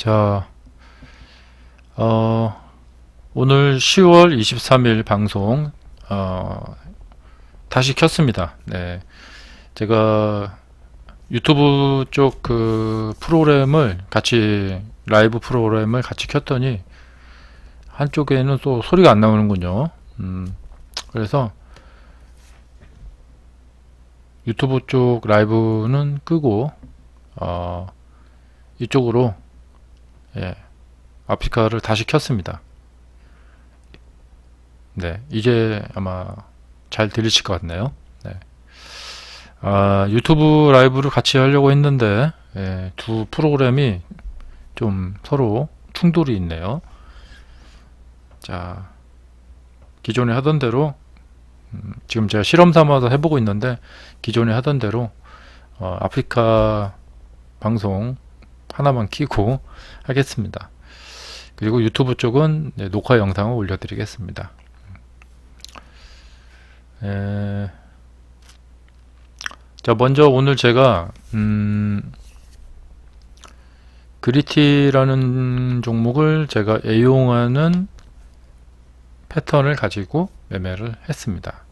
자, 오늘 10월 23일 방송, 다시 켰습니다. 네. 제가 유튜브 쪽 그 프로그램을 같이, 라이브 프로그램을 같이 켰더니, 한쪽에는 또 소리가 안 나오는군요. 그래서 유튜브 쪽 라이브는 끄고, 이쪽으로, 예, 아프리카를 다시 켰습니다. 네, 이제 아마 잘 들리실 것 같네요. 네. 유튜브 라이브를 같이 하려고 했는데, 예, 두 프로그램이 좀 서로 충돌이 있네요. 자, 기존에 하던 대로, 지금 제가 실험 삼아서 해보고 있는데, 기존에 하던 대로, 아프리카 방송 하나만 키고 하겠습니다. 그리고 유튜브 쪽은 녹화 영상을 올려드리겠습니다. 자, 먼저 오늘 제가 그리티라는 종목을 제가 애용하는 패턴을 가지고 매매를 했습니다.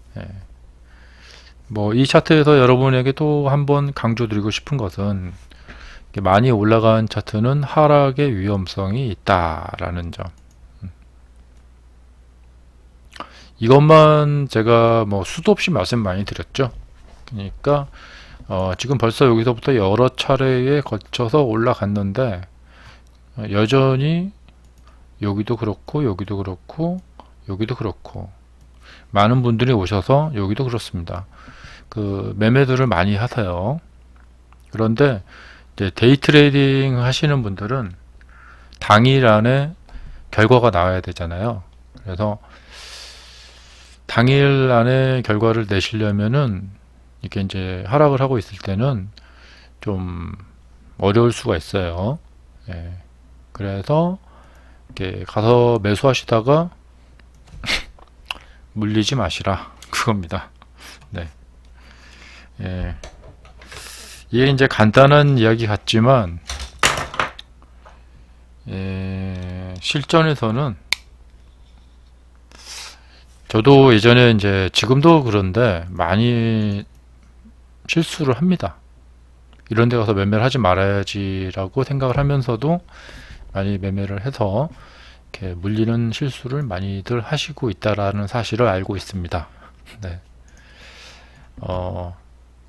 뭐 이 차트에서 여러분에게 또 한번 강조드리고 싶은 것은, 많이 올라간 차트는 하락의 위험성이 있다라는 점. 이것만 제가 뭐 수도 없이 말씀 많이 드렸죠. 그러니까 지금 벌써 여기서부터 여러 차례에 걸쳐서 올라갔는데, 여전히 여기도 그렇고 여기도 그렇고 여기도 그렇고 많은 분들이 오셔서 여기도 그렇습니다. 그 매매들을 많이 하세요. 그런데 이제 데이 트레이딩 하시는 분들은 당일 안에 결과가 나와야 되잖아요. 그래서 당일 안에 결과를 내시려면은 이렇게 이제 하락을 하고 있을 때는 좀 어려울 수가 있어요. 예. 그래서 이렇게 가서 매수하시다가 물리지 마시라, 그겁니다. 네. 예. 이게 이제 간단한 이야기 같지만, 실전에서는 저도 예전에 이제, 지금도 그런데 많이 실수를 합니다. 이런 데 가서 매매를 하지 말아야지라고 생각을 하면서도 많이 매매를 해서 이렇게 물리는 실수를 많이들 하시고 있다라는 사실을 알고 있습니다. 네.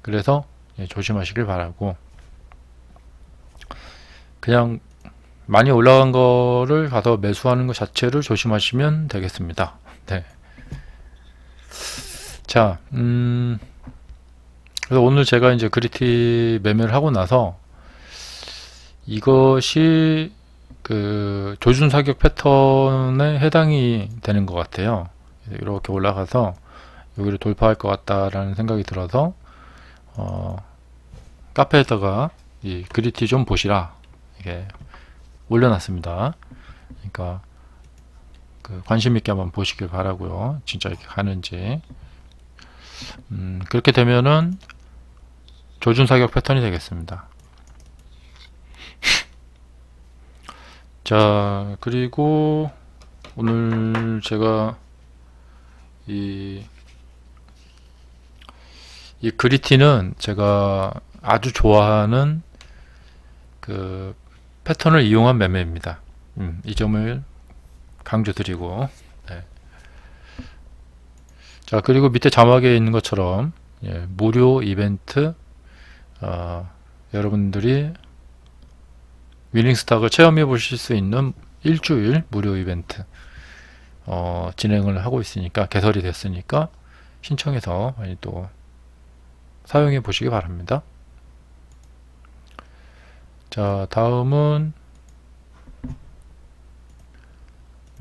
그래서 조심하시길 바라고, 그냥 많이 올라간 거를 가서 매수하는 것 자체를 조심하시면 되겠습니다. 네. 자, 그래서 오늘 제가 이제 그리티 매매를 하고 나서, 이것이 그 조준 사격 패턴에 해당이 되는 것 같아요. 이렇게 올라가서 여기를 돌파할 것 같다라는 생각이 들어서, 카페에다가 이 그리티 좀 보시라, 이게 올려놨습니다. 그러니까 그 관심 있게 한번 보시길 바라고요. 진짜 이렇게 가는지. 그렇게 되면은 조준 사격 패턴이 되겠습니다. 자, 그리고 오늘 제가 이 그리티는 제가 아주 좋아하는 그 패턴을 이용한 매매입니다. 이 점을 강조드리고, 네. 자, 그리고 밑에 자막에 있는 것처럼, 무료 이벤트, 여러분들이 위닝스탁을 체험해 보실 수 있는 일주일 무료 이벤트 진행을 하고 있으니까, 개설이 됐으니까 신청해서 많이 또 사용해 보시기 바랍니다. 자, 다음은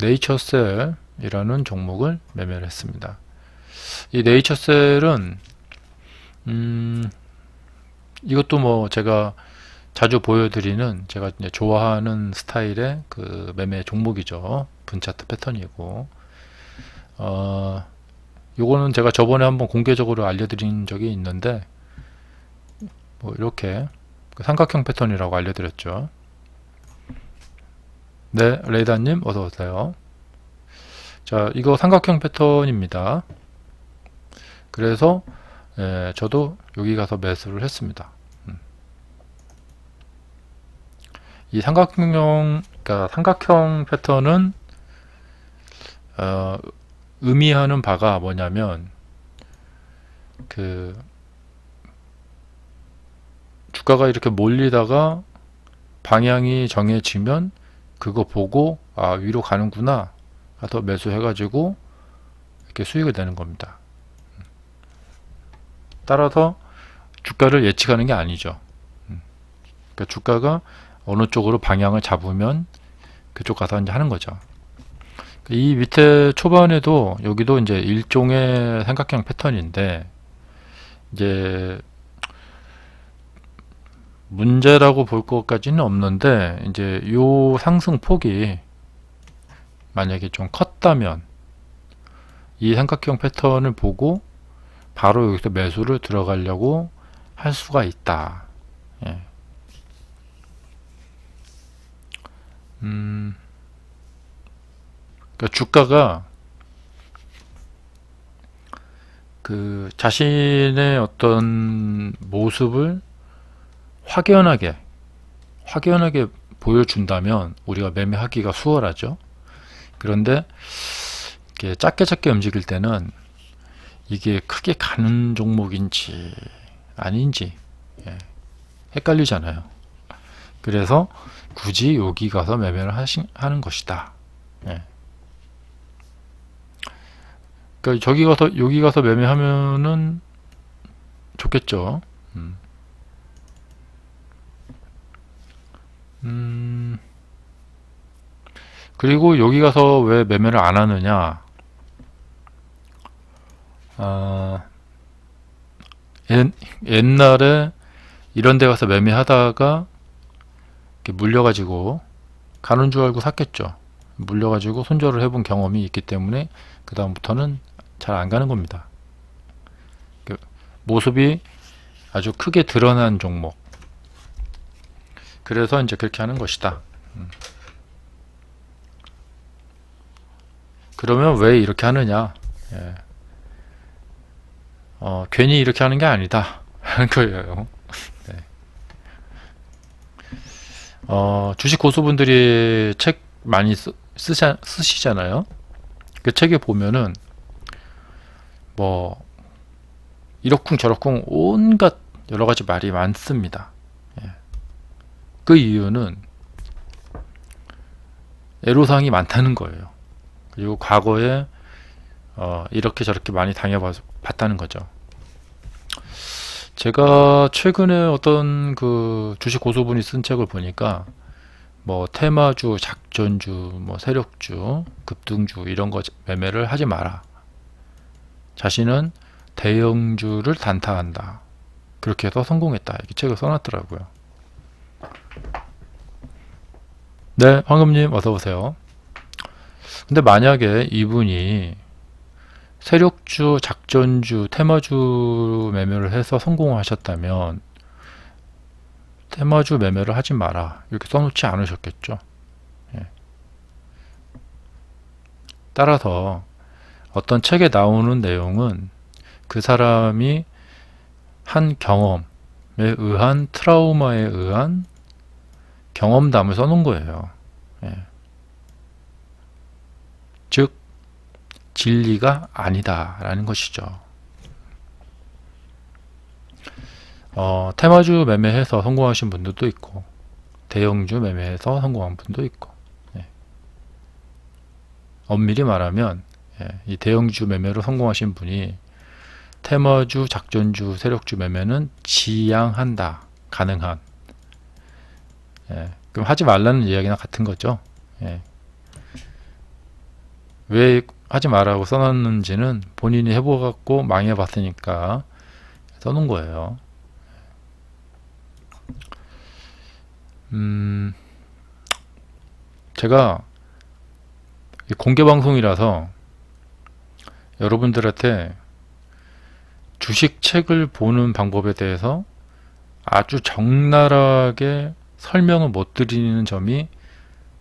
네이처셀이라는 종목을 매매를 했습니다. 이 네이처셀은 이것도 뭐 제가 자주 보여드리는, 제가 이제 좋아하는 스타일의 그 매매 종목이죠. 분차트 패턴이고, 요거는 제가 저번에 한번 공개적으로 알려드린 적이 있는데, 뭐 이렇게 그 삼각형 패턴이라고 알려드렸죠. 네, 레이다님 어서 오세요. 자, 이거 삼각형 패턴입니다. 그래서 저도 여기 가서 매수를 했습니다. 이 그러니까 삼각형 패턴은 의미하는 바가 뭐냐면 그 주가가 이렇게 몰리다가 방향이 정해지면 그거 보고 위로 가는구나 가서 매수해가지고 이렇게 수익을 내는 겁니다. 따라서 주가를 예측하는 게 아니죠. 그러니까 주가가 어느 쪽으로 방향을 잡으면 그쪽 가서 이제 하는 거죠. 이 밑에 초반에도 여기도 이제 일종의 삼각형 패턴인데 이제 문제라고 볼 것까지는 없는데 이제 요 상승폭이 만약에 좀 컸다면 이 삼각형 패턴을 보고 바로 여기서 매수를 들어가려고 할 수가 있다. 예. 그러니까 주가가 그 자신의 어떤 모습을 확연하게 보여준다면 우리가 매매하기가 수월하죠. 그런데 이렇게 작게 움직일 때는 이게 크게 가는 종목인지 아닌지 헷갈리잖아요. 그래서 굳이 여기 가서 매매를 하는 것이다. 그러니까 여기 가서 매매하면은 좋겠죠. 그리고 여기 가서 왜 매매를 안 하느냐? 옛날에 이런 데 가서 매매하다가 이렇게 물려가지고 가는 줄 알고 샀겠죠. 물려가지고 손절을 해본 경험이 있기 때문에 그 다음부터는 잘 안 가는 겁니다. 모습이 아주 크게 드러난 종목. 그래서 이제 그렇게 하는 것이다. 그러면 왜 이렇게 하느냐? 괜히 이렇게 하는 게 아니다 하는 거예요. 네. 주식 고수분들이 책 많이 쓰시잖아요. 그 책에 보면은 뭐 이러쿵 저러쿵 온갖 여러 가지 말이 많습니다. 그 이유는 애로사항이 많다는 거예요. 그리고 과거에 이렇게 저렇게 많이 당해봤다는 거죠. 제가 최근에 어떤 그 주식 고수분이 쓴 책을 보니까 뭐 테마주, 작전주, 뭐 세력주, 급등주 이런 거 매매를 하지 마라. 자신은 대형주를 단타한다. 그렇게 해서 성공했다. 이렇게 책을 써놨더라고요. 네, 황금님 어서 오세요. 근데 만약에 이분이 세력주, 작전주, 테마주 매매를 해서 성공하셨다면 테마주 매매를 하지 마라 이렇게 써놓지 않으셨겠죠. 따라서 어떤 책에 나오는 내용은 그 사람이 한 경험에 의한 트라우마에 의한 경험담을 써놓은 거예요. 즉 진리가 아니다라는 것이죠. 테마주 매매해서 성공하신 분들도 있고 대형주 매매해서 성공한 분도 있고 엄밀히 말하면 이 대형주 매매로 성공하신 분이 테마주, 작전주, 세력주 매매는 지양한다. 가능한. 그럼 하지 말라는 이야기나 같은 거죠. 왜 하지 말라고 써놨는지는 본인이 해보갖고 망해봤으니까 써놓은 거예요. 제가 공개 방송이라서 여러분들한테 주식 책을 보는 방법에 대해서 아주 적나라하게 설명을 못 드리는 점이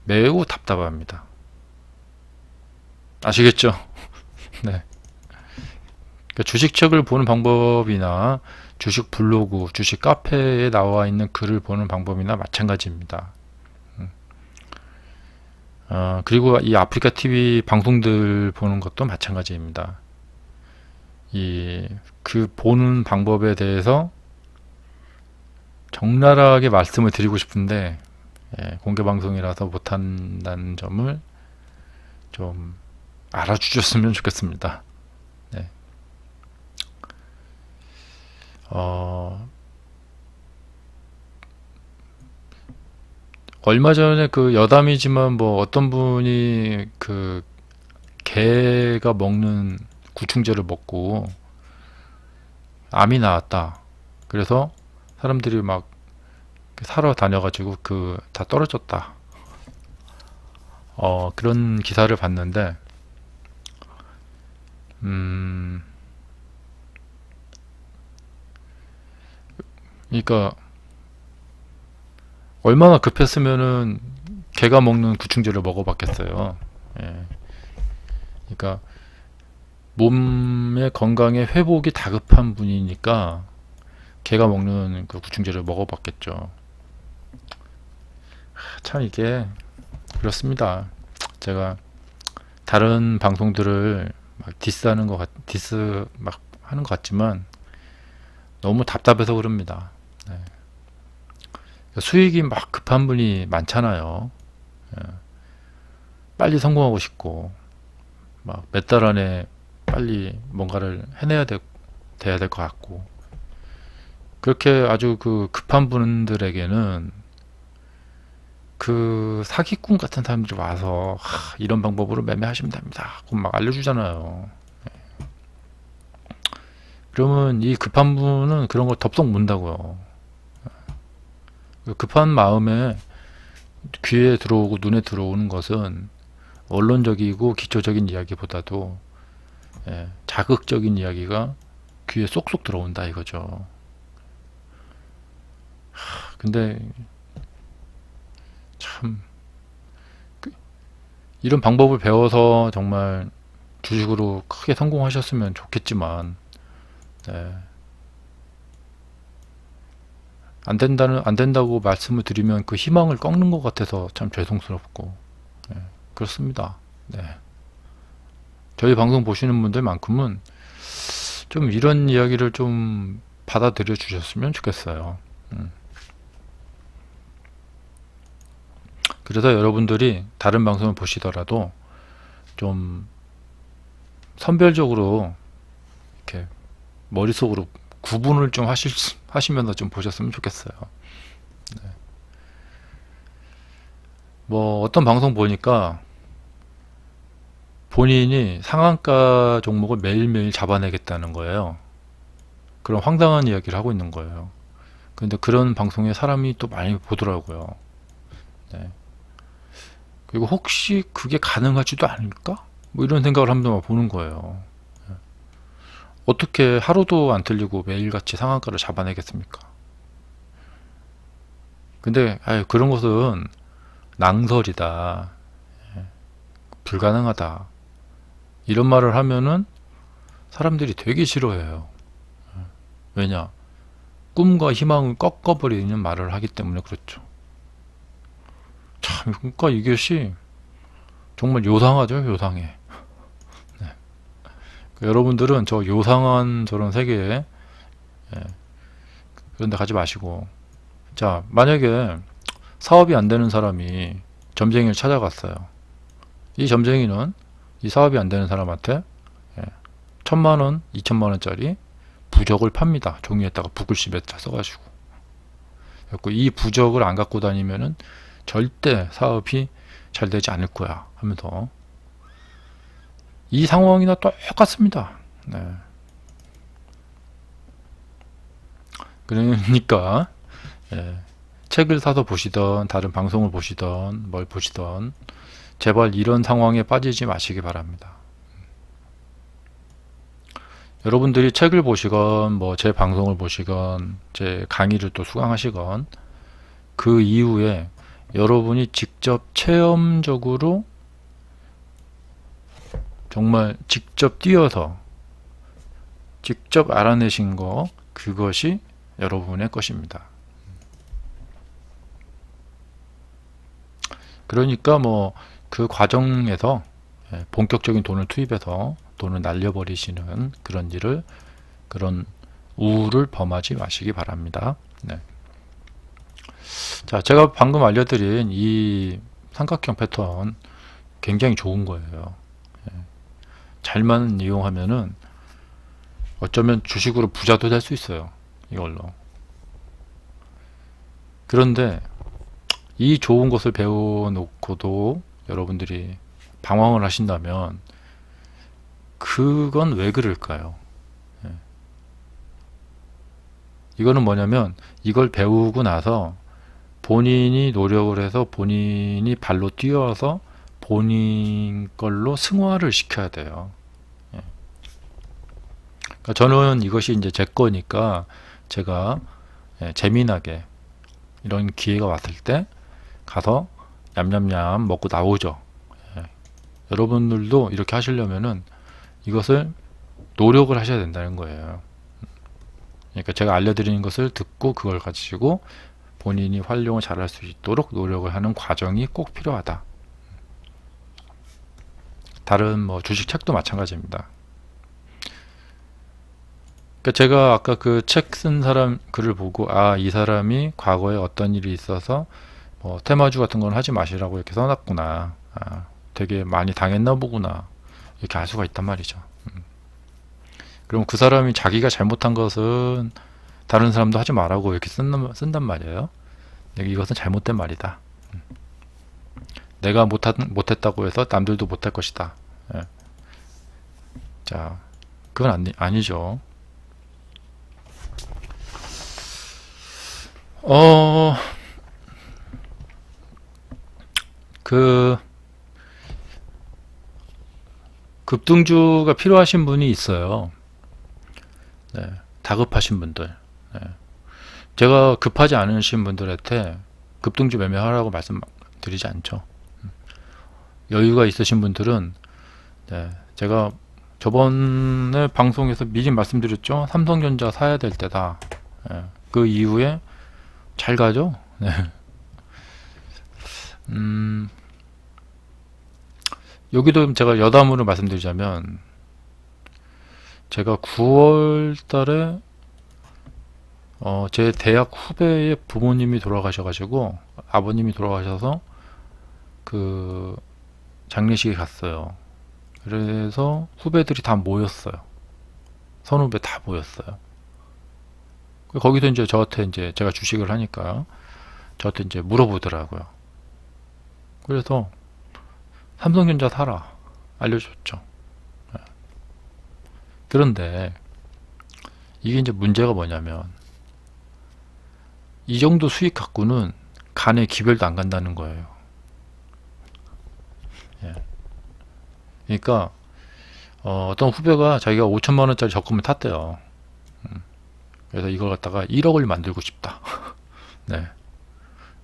매우 답답합니다. 아시겠죠? 네. 그러니까 주식책을 보는 방법이나 주식 블로그, 주식 카페에 나와 있는 글을 보는 방법이나 마찬가지입니다. 그리고 이 아프리카 TV 방송들 보는 것도 마찬가지입니다. 그 보는 방법에 대해서 적나라하게 말씀을 드리고 싶은데 공개 방송이라서 못한다는 점을 좀 알아주셨으면 좋겠습니다. 네. 얼마 전에 그 여담이지만 뭐 어떤 분이 그 개가 먹는 구충제를 먹고 암이 나왔다. 그래서 사람들이 막 사러 다녀가지고 그 다 떨어졌다. 그런 기사를 봤는데, 그러니까 얼마나 급했으면은 개가 먹는 구충제를 먹어봤겠어요. 예. 그러니까 몸의 건강에 회복이 다급한 분이니까 개가 먹는 그 구충제를 먹어봤겠죠. 참 이게 그렇습니다. 제가 다른 방송들을 막 디스 막 하는 것 같지만 너무 답답해서 그럽니다. 네. 수익이 막 급한 분이 많잖아요. 예. 빨리 성공하고 싶고 막 몇 달 안에 빨리 뭔가를 돼야 될 것 같고 그렇게 아주 그 급한 분들에게는 그 사기꾼 같은 사람들이 와서 이런 방법으로 매매하시면 됩니다. 그럼 막 알려주잖아요. 그러면 이 급한 분은 그런 걸 덥석 문다고요. 급한 마음에 귀에 들어오고 눈에 들어오는 것은 원론적이고 기초적인 이야기보다도 자극적인 이야기가 귀에 쏙쏙 들어온다 이거죠. 근데 참 이런 방법을 배워서 정말 주식으로 크게 성공하셨으면 좋겠지만 안 된다고 말씀을 드리면 그 희망을 꺾는 것 같아서 참 죄송스럽고 그렇습니다. 네. 저희 방송 보시는 분들만큼은 좀 이런 이야기를 좀 받아들여 주셨으면 좋겠어요. 그래서 여러분들이 다른 방송을 보시더라도 좀 선별적으로 이렇게 머릿속으로 구분을 좀 하시면서 좀 보셨으면 좋겠어요. 네. 뭐 어떤 방송 보니까 본인이 상한가 종목을 매일매일 잡아내겠다는 거예요. 그런 황당한 이야기를 하고 있는 거예요. 근데 그런 방송에 사람이 또 많이 보더라고요. 네. 그리고 혹시 그게 가능하지도 않을까? 뭐 이런 생각을 하면서 보는 거예요. 어떻게 하루도 안 틀리고 매일같이 상한가를 잡아내겠습니까? 근데 그런 것은 낭설이다. 불가능하다. 이런 말을 하면은 사람들이 되게 싫어해요. 왜냐? 꿈과 희망을 꺾어버리는 말을 하기 때문에 그렇죠. 참, 그러니까 이것이 정말 요상하죠, 요상해. 네. 여러분들은 저 요상한 저런 세계에 그런 데 가지 마시고, 자, 만약에 사업이 안 되는 사람이 점쟁이를 찾아갔어요. 이 점쟁이는 이 사업이 안 되는 사람한테 1,000만원, 2,000만원짜리 부적을 팝니다. 종이에다가 붓글씨에 써가지고. 이 부적을 안 갖고 다니면은 절대 사업이 잘 되지 않을 거야 하면서 이 상황이나 똑같습니다. 네. 그러니까 책을 사서 보시던 다른 방송을 보시던 뭘 보시던 제발 이런 상황에 빠지지 마시기 바랍니다. 여러분들이 책을 보시건 뭐 제 방송을 보시건 제 강의를 또 수강하시건 그 이후에 여러분이 직접 체험적으로 정말 직접 뛰어서 직접 알아내신 거, 그것이 여러분의 것입니다. 그러니까 뭐 그 과정에서 본격적인 돈을 투입해서 돈을 날려버리시는 그런 일을, 그런 우를 범하지 마시기 바랍니다. 네. 자, 제가 방금 알려드린 이 삼각형 패턴 굉장히 좋은 거예요. 잘만 이용하면은 어쩌면 주식으로 부자도 될 수 있어요, 이걸로. 그런데 이 좋은 것을 배워놓고도 여러분들이 방황을 하신다면 그건 왜 그럴까요? 이거는 뭐냐면, 이걸 배우고 나서 본인이 노력을 해서 본인이 발로 뛰어서 본인 걸로 승화를 시켜야 돼요. 그러니까 저는 이것이 이제 제 거니까 제가 재미나게 이런 기회가 왔을 때 가서 냠냠냠 먹고 나오죠. 여러분들도 이렇게 하시려면은 이것을 노력을 하셔야 된다는 거예요. 그러니까 제가 알려드리는 것을 듣고 그걸 가지고 본인이 활용을 잘할 수 있도록 노력을 하는 과정이 꼭 필요하다. 다른 뭐 주식 책도 마찬가지입니다. 그러니까 제가 아까 그 책 쓴 사람 글을 보고, 아, 이 사람이 과거에 어떤 일이 있어서 뭐 테마주 같은 건 하지 마시라고 이렇게 써놨구나, 아, 되게 많이 당했나 보구나, 이렇게 알 수가 있단 말이죠. 그럼 그 사람이 자기가 잘못한 것은 다른 사람도 하지 말라고 이렇게 쓴단 말이에요. 이것은 잘못된 말이다. 내가 못했다고 해서 남들도 못할 것이다. 예. 자, 그건 아니죠. 그 급등주가 필요하신 분이 있어요. 네, 다급하신 분들. 네. 제가 급하지 않으신 분들한테 급등주 매매하라고 말씀드리지 않죠. 여유가 있으신 분들은, 네, 제가 저번에 방송에서 미리 말씀드렸죠. 삼성전자 사야 될 때다. 네, 그 이후에 잘 가죠. 네. 여기도 제가 여담으로 말씀드리자면, 제가 9월 달에 제 대학 후배의 부모님이 돌아가셔가지고, 아버님이 돌아가셔서 그 장례식에 갔어요. 그래서 후배들이 다 모였어요. 선후배 다 모였어요. 거기서 이제 저한테, 이제 제가 주식을 하니까 저한테 이제 물어보더라고요. 그래서 삼성전자 사라 알려줬죠. 그런데 이게 이제 문제가 뭐냐면, 이 정도 수익 갖고는 간에 기별도 안 간다는 거예요. 예. 그러니까 어떤 후배가 자기가 5천만 원짜리 적금을 탔대요. 그래서 이걸 갖다가 1억을 만들고 싶다. 네.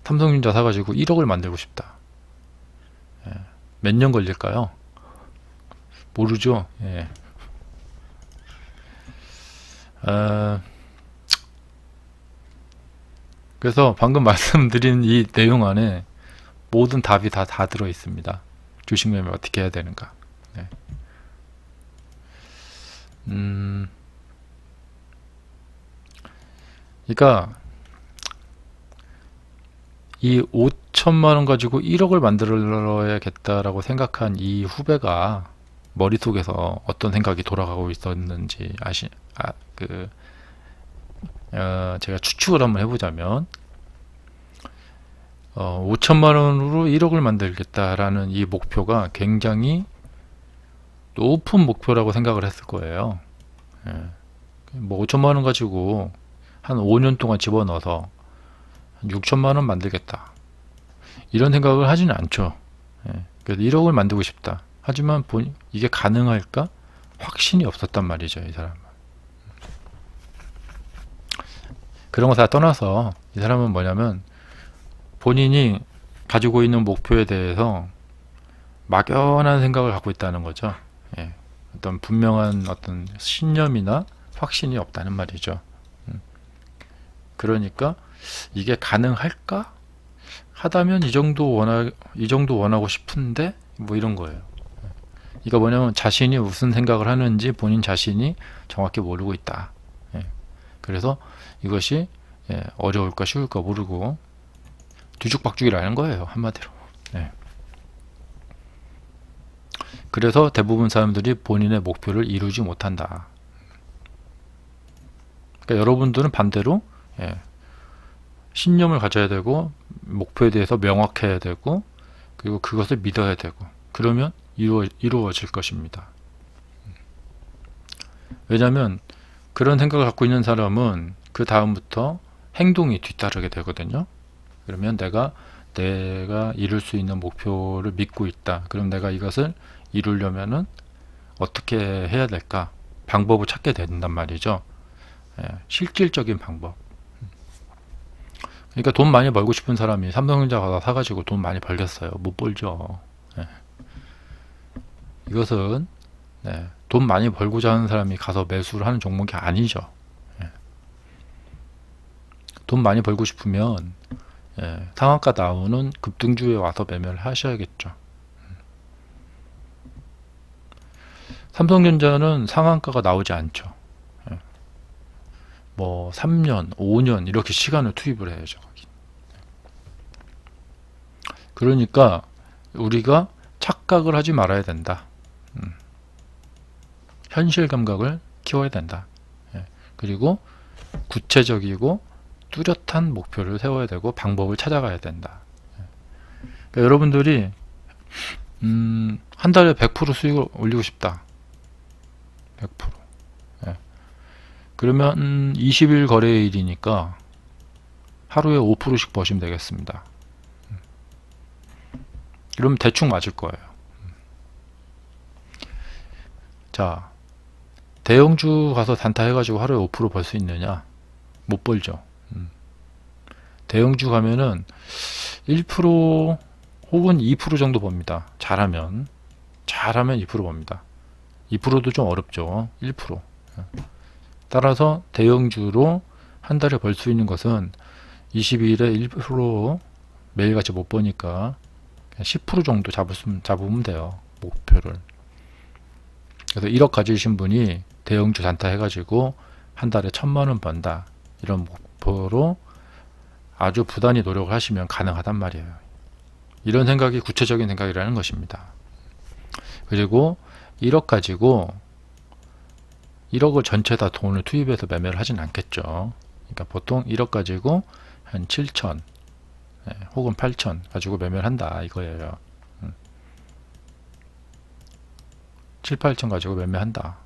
삼성전자 사가지고 1억을 만들고 싶다. 예. 몇 년 걸릴까요? 모르죠. 예. 그래서 방금 말씀드린 이 내용 안에 모든 답이 다 들어 있습니다. 주식 매매 어떻게 해야 되는가. 네. 그러니까 이 5천만 원 가지고 1억을 만들어야겠다라고 생각한 이 후배가 머릿속에서 어떤 생각이 돌아가고 있었는지 제가 추측을 한번 해보자면, 5천만 원으로 1억을 만들겠다라는 이 목표가 굉장히 높은 목표라고 생각을 했을 거예요. 예. 뭐 5천만 원 가지고 한 5년 동안 집어넣어서 6천만 원 만들겠다, 이런 생각을 하지는 않죠. 예. 그래서 1억을 만들고 싶다. 하지만 이게 가능할까? 확신이 없었단 말이죠, 이 사람은. 그런 거 다 떠나서 이 사람은 뭐냐면, 본인이 가지고 있는 목표에 대해서 막연한 생각을 갖고 있다는 거죠. 예. 어떤 분명한 어떤 신념이나 확신이 없다는 말이죠. 그러니까 이게 가능할까? 하다면 이 정도 원하고 싶은데 뭐 이런 거예요. 이거 뭐냐면 자신이 무슨 생각을 하는지 본인 자신이 정확히 모르고 있다. 예. 그래서 이것이 어려울까 쉬울까 모르고 뒤죽박죽이라는 거예요, 한마디로. 예. 그래서 대부분 사람들이 본인의 목표를 이루지 못한다. 그러니까 여러분들은 반대로 신념을 가져야 되고 목표에 대해서 명확해야 되고 그리고 그것을 믿어야 되고 그러면 이루어질 것입니다. 왜냐하면 그런 생각을 갖고 있는 사람은 그 다음부터 행동이 뒤따르게 되거든요. 그러면 내가 이룰 수 있는 목표를 믿고 있다. 그럼 내가 이것을 이루려면은 어떻게 해야 될까? 방법을 찾게 된단 말이죠. 실질적인 방법. 그러니까 돈 많이 벌고 싶은 사람이 삼성전자 가서 사가지고 돈 많이 벌겠어요? 못 벌죠. 이것은 돈 많이 벌고자 하는 사람이 가서 매수를 하는 종목이 아니죠. 돈 많이 벌고 싶으면 상한가 나오는 급등주에 와서 매매를 하셔야겠죠. 삼성전자는 상한가가 나오지 않죠. 뭐 3년, 5년 이렇게 시간을 투입을 해야죠. 그러니까 우리가 착각을 하지 말아야 된다. 현실 감각을 키워야 된다. 그리고 구체적이고 뚜렷한 목표를 세워야 되고 방법을 찾아가야 된다. 그러니까 여러분들이 한 달에 100% 수익을 올리고 싶다. 100%. 그러면 20일 거래일이니까 하루에 5%씩 버시면 되겠습니다. 그럼 대충 맞을 거예요. 자, 대형주 가서 단타 해가지고 하루에 5% 벌 수 있느냐? 못 벌죠. 대형주 가면은 1% 혹은 2% 정도 법니다. 잘하면 2% 법니다. 2%도 좀 어렵죠. 1%. 따라서 대형주로 한 달에 벌 수 있는 것은 22일에 1% 매일같이 못 버니까 10% 정도 잡으면 돼요. 목표를. 그래서 1억 가지신 분이 대형주 단타 해가지고 한 달에 1,000만원 번다. 이런 목표로 아주 부단히 노력을 하시면 가능하단 말이에요. 이런 생각이 구체적인 생각이라는 것입니다. 그리고 1억 가지고 1억을 전체 다 돈을 투입해서 매매를 하진 않겠죠. 그러니까 보통 1억 가지고 한 7천 혹은 8천 가지고 매매를 한다 이거예요. 7, 8천 가지고 매매한다.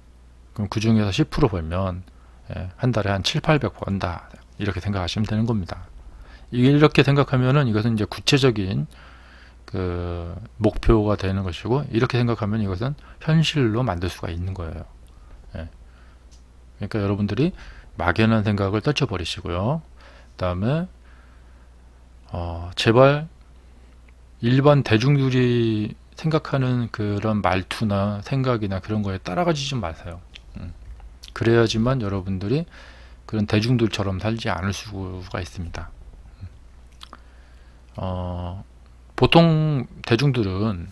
그럼 그 중에서 10% 벌면 한 달에 한 7, 800 번다. 이렇게 생각하시면 되는 겁니다. 이렇게 생각하면은 이것은 이제 구체적인 그 목표가 되는 것이고 이렇게 생각하면 이것은 현실로 만들 수가 있는 거예요. 그러니까 여러분들이 막연한 생각을 떨쳐버리시고요. 그 다음에 제발 일반 대중들이 생각하는 그런 말투나 생각이나 그런 거에 따라가지 좀 마세요. 그래야지만 여러분들이 그런 대중들처럼 살지 않을 수가 있습니다. 보통 대중들은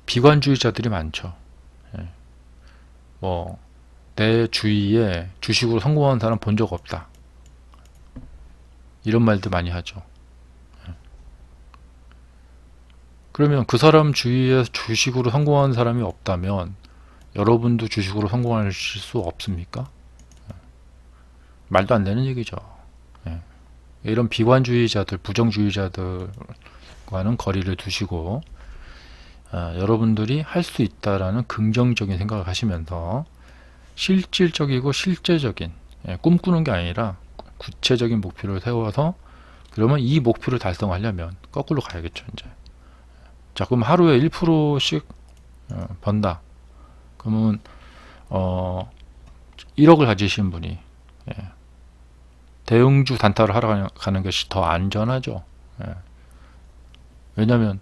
비관주의자들이 많죠. 뭐 내 주위에 주식으로 성공한 사람 본 적 없다. 이런 말도 많이 하죠. 그러면 그 사람 주위에 주식으로 성공한 사람이 없다면 여러분도 주식으로 성공하실 수 없습니까? 말도 안 되는 얘기죠. 이런 비관주의자들, 부정주의자들과는 거리를 두시고 여러분들이 할 수 있다라는 긍정적인 생각을 하시면서 실질적이고 실제적인 꿈꾸는 게 아니라 구체적인 목표를 세워서 그러면 이 목표를 달성하려면 거꾸로 가야겠죠. 이제 자, 그럼 하루에 1%씩 번다. 그러면 1억을 가지신 분이 대형주 단타를 하러 가는 것이 더 안전하죠. 왜냐하면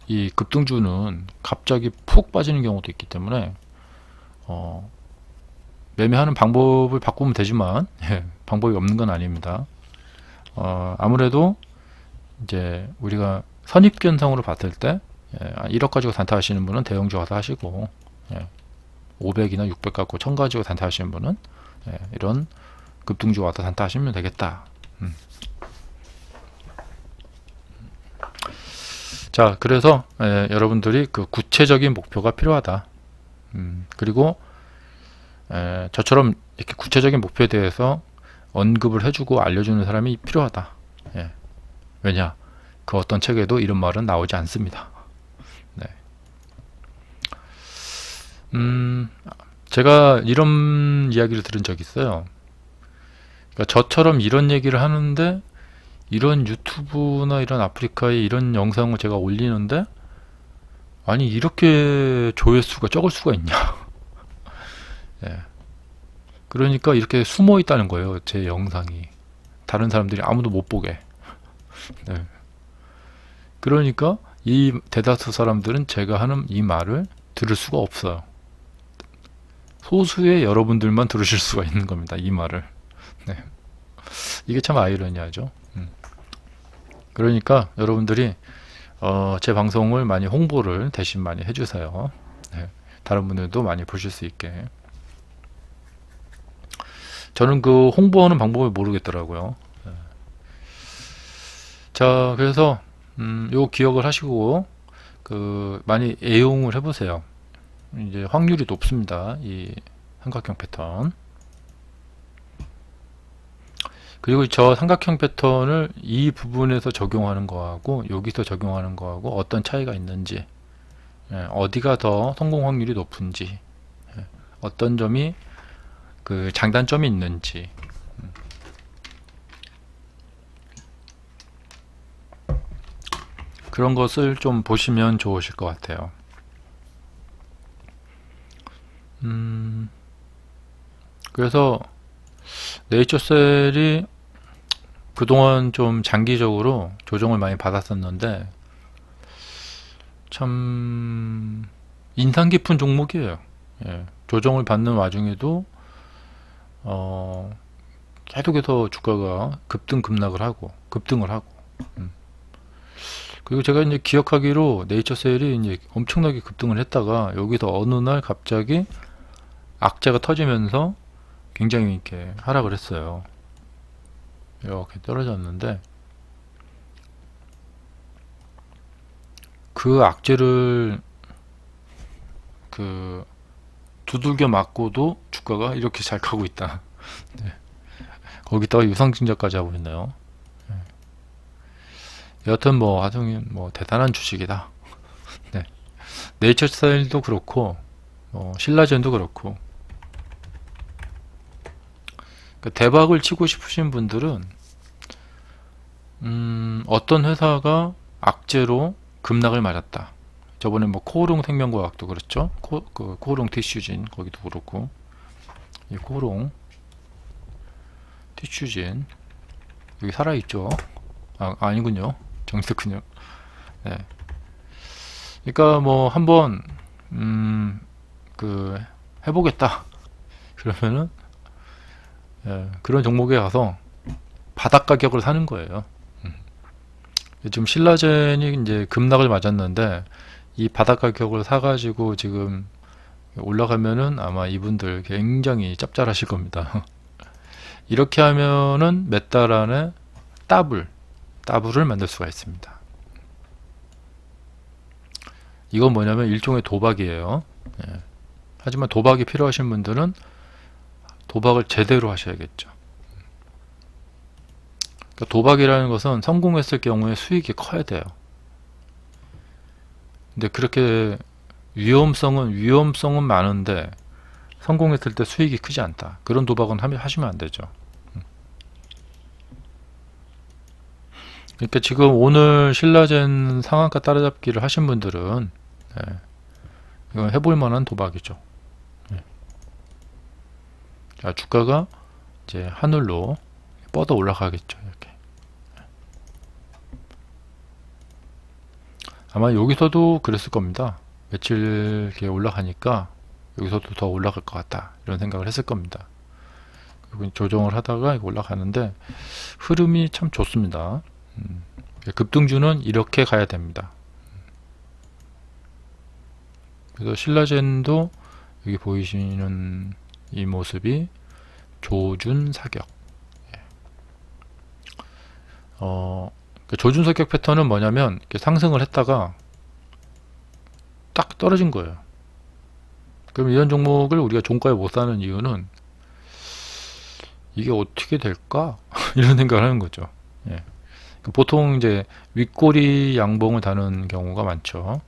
이 급등주는 갑자기 푹 빠지는 경우도 있기 때문에 매매하는 방법을 바꾸면 되지만 방법이 없는 건 아닙니다. 아무래도 이제 우리가 선입견성으로 봤을 때 1억 가지고 단타 하시는 분은 대형주 가서 하시고 500이나 600 갖고 1000 가지고 단타 하시는 분은 이런 급등주 와서 단타 하시면 되겠다. 자, 그래서 여러분들이 그 구체적인 목표가 필요하다. 그리고 저처럼 이렇게 구체적인 목표에 대해서 언급을 해주고 알려주는 사람이 필요하다. 왜냐? 그 어떤 책에도 이런 말은 나오지 않습니다. 네. 제가 이런 이야기를 들은 적이 있어요. 그러니까 저처럼 이런 얘기를 하는데 이런 유튜브나 이런 아프리카에 이런 영상을 제가 올리는데 아니 이렇게 조회수가 적을 수가 있냐. 그러니까 이렇게 숨어 있다는 거예요. 제 영상이 다른 사람들이 아무도 못 보게. 그러니까 이 대다수 사람들은 제가 하는 이 말을 들을 수가 없어요. 소수의 여러분들만 들으실 수가 있는 겁니다. 이 말을. 이게 참 아이러니하죠. 그러니까 여러분들이 제 방송을 많이 홍보를 대신 많이 해주세요. 다른 분들도 많이 보실 수 있게. 저는 그 홍보하는 방법을 모르겠더라고요. 자, 그래서 요 기억을 하시고 많이 애용을 해보세요. 이제 확률이 높습니다. 이 삼각형 패턴. 그리고 저 삼각형 패턴을 이 부분에서 적용하는 거하고 여기서 적용하는 거하고 어떤 차이가 있는지, 어디가 더 성공 확률이 높은지, 어떤 점이 그 장단점이 있는지, 그런 것을 좀 보시면 좋으실 것 같아요. 그래서 네이처셀이 그동안 좀 장기적으로 조정을 많이 받았었는데 참 인상 깊은 종목이에요. 조정을 받는 와중에도 계속해서 주가가 급등을 하고 그리고 제가 이제 기억하기로 네이처셀이 이제 엄청나게 급등을 했다가 여기서 어느 날 갑자기 악재가 터지면서 굉장히 이렇게 하락을 했어요. 이렇게 떨어졌는데 그 악재를 두들겨 맞고도 주가가 이렇게 잘 가고 있다. 거기다가 유상증자까지 하고 있네요. 여하튼 하여튼 대단한 주식이다. 네이처셀도 그렇고 신라젠도 그렇고 대박을 치고 싶으신 분들은 어떤 회사가 악재로 급락을 맞았다. 저번에 코오롱 생명과학도 그렇죠. 코오롱 티슈진 거기도 그렇고 이 코오롱 티슈진 여기 살아있죠. 아니군요. 정색군요. 그러니까 한번 해보겠다. 그러면은 그런 종목에 가서 바닥 가격을 사는 거예요. 지금 신라젠이 이제 급락을 맞았는데 이 바닥 가격을 사가지고 지금 올라가면은 아마 이분들 굉장히 짭짤하실 겁니다. 이렇게 하면은 몇 달 안에 더블을 만들 수가 있습니다. 이건 뭐냐면 일종의 도박이에요. 하지만 도박이 필요하신 분들은 도박을 제대로 하셔야겠죠. 그러니까 도박이라는 것은 성공했을 경우에 수익이 커야 돼요. 근데 그렇게 위험성은 많은데 성공했을 때 수익이 크지 않다. 그런 도박은 하시면 안 되죠. 그러니까 지금 오늘 신라젠 상한가 따라잡기를 하신 분들은 이건 해볼 만한 도박이죠. 자, 주가가 이제 하늘로 뻗어 올라가겠죠. 이렇게. 아마 여기서도 그랬을 겁니다. 며칠 이렇게 올라가니까 여기서도 더 올라갈 것 같다, 이런 생각을 했을 겁니다. 그리고 조정을 하다가 올라가는데 흐름이 참 좋습니다. 급등주는 이렇게 가야 됩니다. 그래서 신라젠도 여기 보이시는 이 모습이 조준 사격. 조준 사격 패턴은 뭐냐면 이렇게 상승을 했다가 딱 떨어진 거예요. 그럼 이런 종목을 우리가 종가에 못 사는 이유는 이게 어떻게 될까? 이런 생각을 하는 거죠. 예. 보통 이제 윗꼬리 양봉을 다는 경우가 많죠.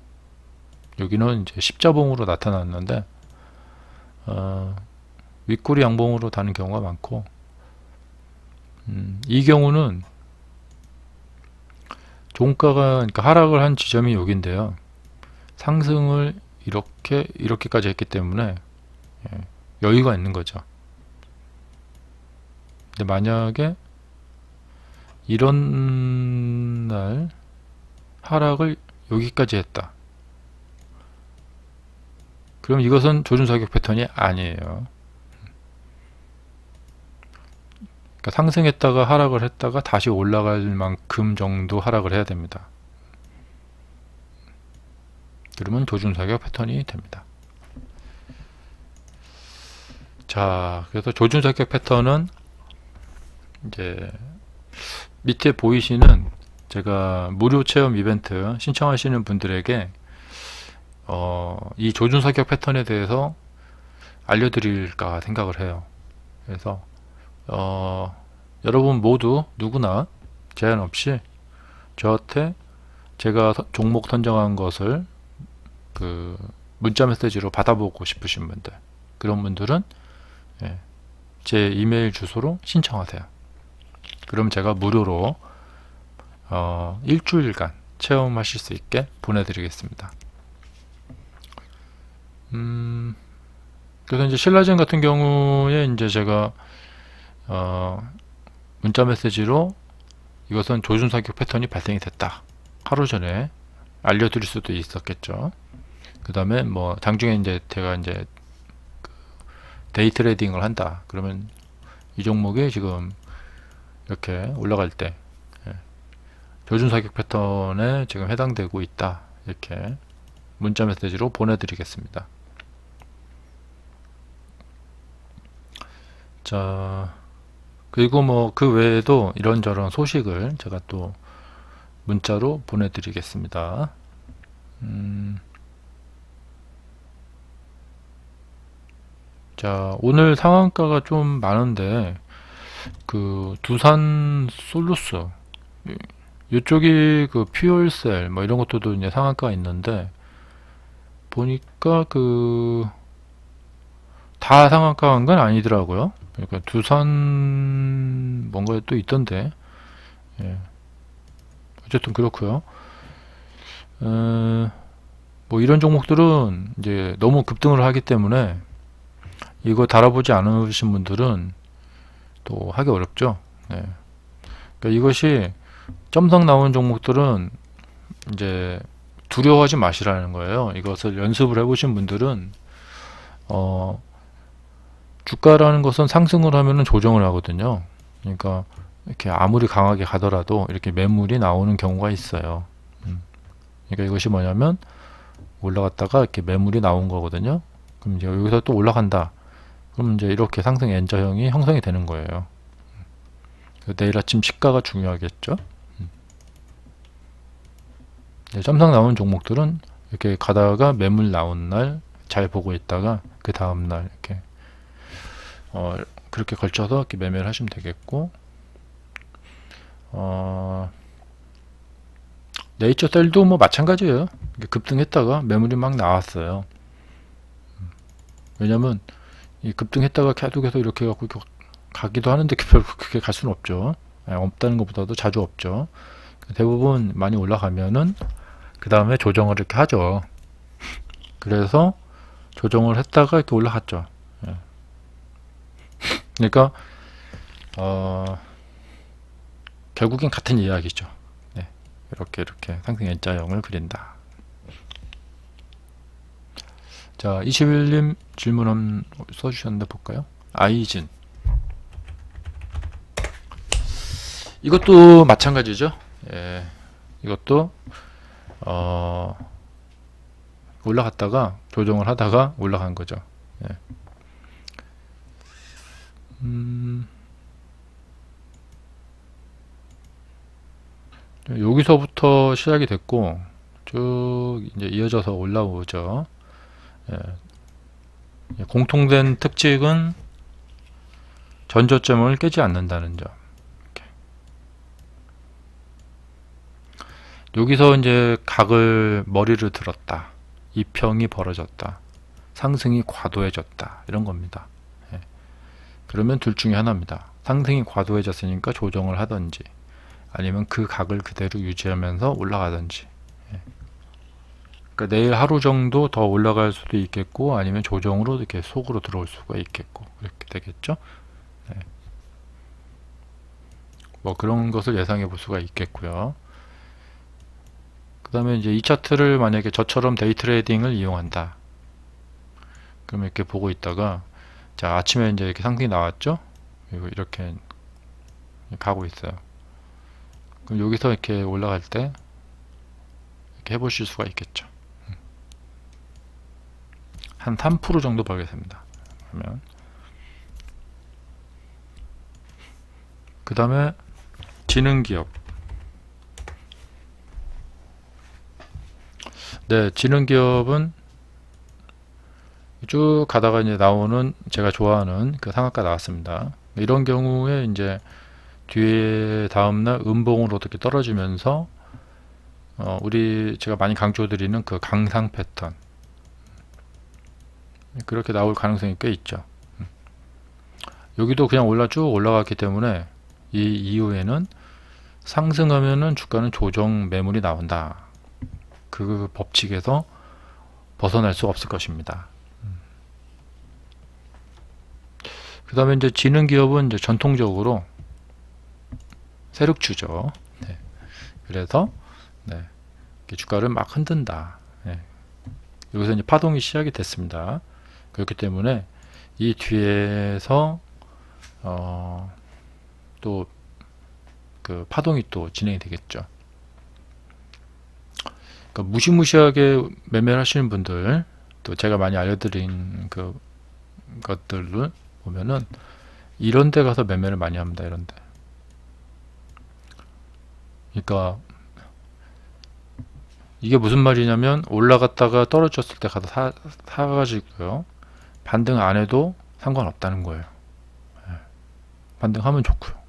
여기는 이제 십자봉으로 나타났는데 윗꼬리 양봉으로 다는 경우가 많고, 이 경우는 종가가 그러니까 하락을 한 지점이 여기인데요. 상승을 이렇게까지 했기 때문에 여유가 있는 거죠. 근데 만약에 이런 날 하락을 여기까지 했다, 그럼 이것은 조준 사격 패턴이 아니에요. 그러니까 상승했다가 하락을 했다가 다시 올라갈 만큼 정도 하락을 해야 됩니다. 그러면 조준 사격 패턴이 됩니다. 자, 그래서 조준 사격 패턴은 이제 밑에 보이시는 제가 무료 체험 이벤트 신청하시는 분들에게 이 조준 사격 패턴에 대해서 알려드릴까 생각을 해요. 그래서 여러분 모두 누구나 제한 없이 저한테 제가 종목 선정한 것을 그 문자 메시지로 받아보고 싶으신 분들, 그런 분들은 제 이메일 주소로 신청하세요. 그럼 제가 무료로 일주일간 체험하실 수 있게 보내드리겠습니다. 그래서 이제 신라젠 같은 경우에 이제 제가 문자 메시지로 이것은 조준 사격 패턴이 발생이 됐다, 하루 전에 알려드릴 수도 있었겠죠. 그 다음에 뭐 장중에 이제 제가 이제 데이 트레이딩을 한다, 그러면 이 종목이 지금 이렇게 올라갈 때 조준 사격 패턴에 지금 해당되고 있다, 이렇게 문자 메시지로 보내드리겠습니다. 자, 그리고 뭐 그 외에도 이런저런 소식을 제가 또 문자로 보내드리겠습니다. 자, 오늘 상한가가 좀 많은데 그 두산 솔루스 이쪽이 그 퓨얼셀 뭐 이런 것들도 이제 상한가가 있는데, 보니까 그 다 상한가인 건 아니더라고요. 그러니까 두산 뭔가 또 있던데, 어쨌든 그렇고요. 뭐 이런 종목들은 이제 너무 급등을 하기 때문에 이거 달아보지 않으신 분들은 또 하기 어렵죠. 그러니까 이것이 점성 나온 종목들은 이제 두려워하지 마시라는 거예요. 이것을 연습을 해보신 분들은 주가라는 것은 상승을 하면은 조정을 하거든요. 그러니까 이렇게 아무리 강하게 가더라도 이렇게 매물이 나오는 경우가 있어요. 그러니까 이것이 뭐냐면 올라갔다가 이렇게 매물이 나온 거거든요. 그럼 이제 여기서 또 올라간다, 그럼 이제 이렇게 상승 N자형이 형성이 되는 거예요. 내일 아침 시가가 중요하겠죠. 점상 나오는 종목들은 이렇게 가다가 매물 나온 날 잘 보고 있다가 그 다음 날 이렇게 그렇게 걸쳐서 이렇게 매매를 하시면 되겠고, 네이처셀도 뭐 마찬가지예요. 급등했다가 매물이 막 나왔어요. 왜냐면 이 급등했다가 계속해서 이렇게 갖고 가기도 하는데 별로 그렇게 갈 수는 없죠. 없다는 것보다도 자주 없죠. 대부분 많이 올라가면은 그 다음에 조정을 이렇게 하죠. 그래서 조정을 했다가 이렇게 올라갔죠. 그러니까 결국엔 같은 이야기죠. 이렇게 상승 N자형을 그린다. 자, 21님 질문 한번 써주셨는데 볼까요? 아이진. 이것도 마찬가지죠. 예, 이것도 올라갔다가 조정을 하다가 올라간 거죠. 예. 여기서부터 시작이 됐고 쭉 이제 이어져서 올라오죠. 예. 공통된 특징은 전저점을 깨지 않는다는 점. 이렇게. 여기서 이제 각을 머리를 들었다. 이평이 벌어졌다. 상승이 과도해졌다. 이런 겁니다. 예. 그러면 둘 중에 하나입니다. 상승이 과도해졌으니까 조정을 하든지 아니면 그 각을 그대로 유지하면서 올라가든지. 예. 그러니까 내일 하루 정도 더 올라갈 수도 있겠고 아니면 조정으로 이렇게 속으로 들어올 수가 있겠고 그렇게 되겠죠. 네. 뭐 그런 것을 예상해 볼 수가 있겠고요. 그 다음에 이제 이 차트를 만약에 저처럼 데이 트레이딩을 이용한다. 그러면 이렇게 보고 있다가 자 아침에 이제 이렇게 상승이 나왔죠. 그리고 이렇게 가고 있어요. 그럼 여기서 이렇게 올라갈 때 이렇게 해보실 수가 있겠죠. 한 3% 정도 벌겠습니다. 그러면 그 다음에 지능기업. 네, 지능기업은 쭉 가다가 이제 나오는 제가 좋아하는 그 상한가 나왔습니다. 이런 경우에 이제 뒤에 다음날 음봉으로 어떻게 떨어지면서 우리 제가 많이 강조드리는 그 강상 패턴 그렇게 나올 가능성이 꽤 있죠. 여기도 그냥 쭉 올라갔기 때문에 이 이후에는 상승하면은 주가는 조정 매물이 나온다. 그 법칙에서 벗어날 수 없을 것입니다. 그 다음에 이제 지능기업은 이제 전통적으로 세력주죠. 네. 그래서 네. 주가를 막 흔든다. 네. 여기서 이제 파동이 시작이 됐습니다. 그렇기 때문에 이 뒤에서 또 그 파동이 또 진행이 되겠죠. 그러니까 무시무시하게 매매를 하시는 분들, 또 제가 많이 알려드린 그 것들을 보면은 이런 데 가서 매매를 많이 합니다. 이런 데. 그러니까 이게 무슨 말이냐면 올라갔다가 떨어졌을 때 가서 사가지고요. 반등 안 해도 상관없다는 거예요. 반등하면 좋고요.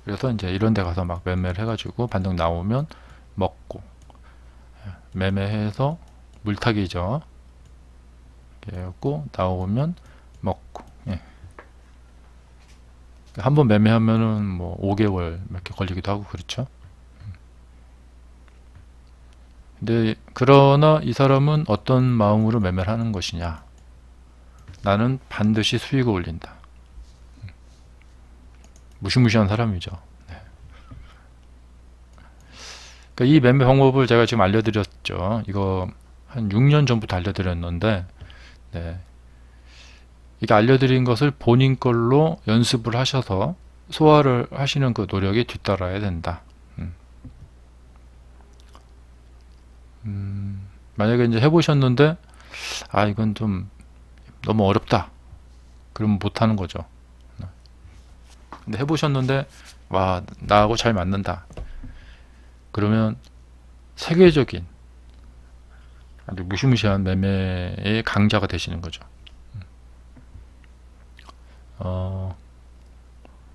그래서 이제 이런 데 가서 막 매매를 해가지고 반등 나오면 먹고 매매해서 물타기죠. 그래갖고 나오면 먹고 한번 매매하면은 뭐 5개월 이렇게 걸리기도 하고 그렇죠. 근데 그러나 이 사람은 어떤 마음으로 매매를 하는 것이냐? 나는 반드시 수익을 올린다. 무시무시한 사람이죠. 네. 그러니까 이 매매 방법을 제가 지금 알려드렸죠. 이거 한 6년 전부터 알려드렸는데, 네. 이게 알려드린 것을 본인 걸로 연습을 하셔서 소화를 하시는 그 노력이 뒤따라야 된다. 만약에 이제 해보셨는데, 아, 이건 좀 너무 어렵다. 그러면 못하는 거죠. 근데 해보셨는데 와 나하고 잘 맞는다 그러면 세계적인 아주 무시무시한 매매의 강자가 되시는 거죠.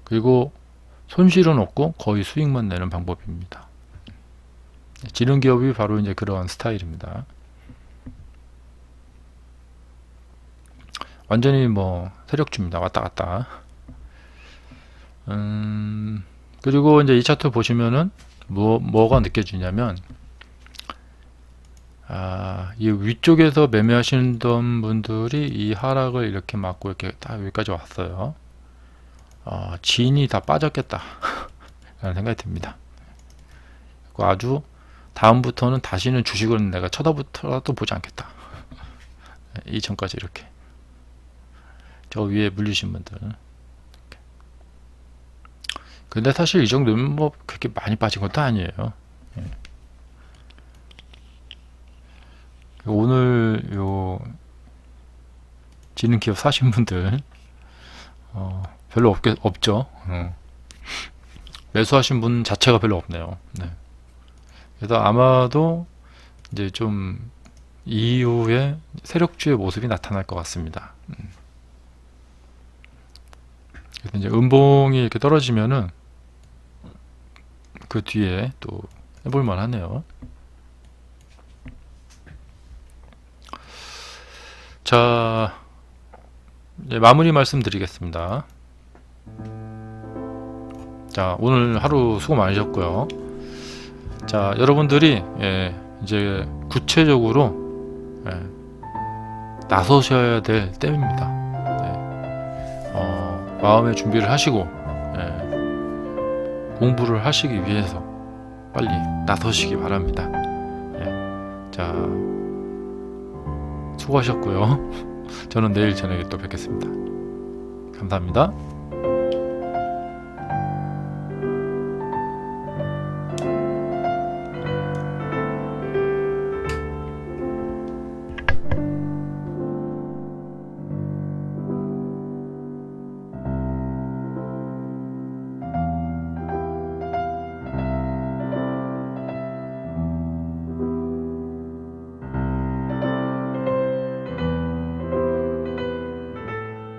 그리고 손실은 없고 거의 수익만 내는 방법입니다. 지능기업이 바로 이제 그러한 스타일입니다. 완전히 뭐 세력주입니다. 왔다 갔다. 그리고 이제 이 차트 보시면은 뭐가 느껴지냐면 이 위쪽에서 매매하시는 분들이 이 하락을 이렇게 막고 이렇게 딱 여기까지 왔어요. 진이 다 빠졌겠다 라는 생각이 듭니다. 아주 다음부터는 다시는 주식을 내가 쳐다보더라도 보지 않겠다 2천까지 이렇게. 저 위에 물리신 분들. 근데 사실 이 정도면 뭐 그렇게 많이 빠진 것도 아니에요. 예. 오늘 요 지능기업 사신 분들 별로 없죠. 매수하신 분 자체가 별로 없네요. 네. 그래서 아마도 이제 좀 이후에 세력주의 모습이 나타날 것 같습니다. 그래서 이제 음봉이 이렇게 떨어지면은 그 뒤에 또 해볼만 하네요. 자, 이제 마무리 말씀드리겠습니다. 자, 오늘 하루 수고 많으셨고요. 자, 여러분들이 이제 구체적으로 나서셔야 될 때입니다. 마음의 준비를 하시고 공부를 하시기 위해서 빨리 나서시기 바랍니다. 자, 수고하셨고요. 저는 내일 저녁에 또 뵙겠습니다. 감사합니다.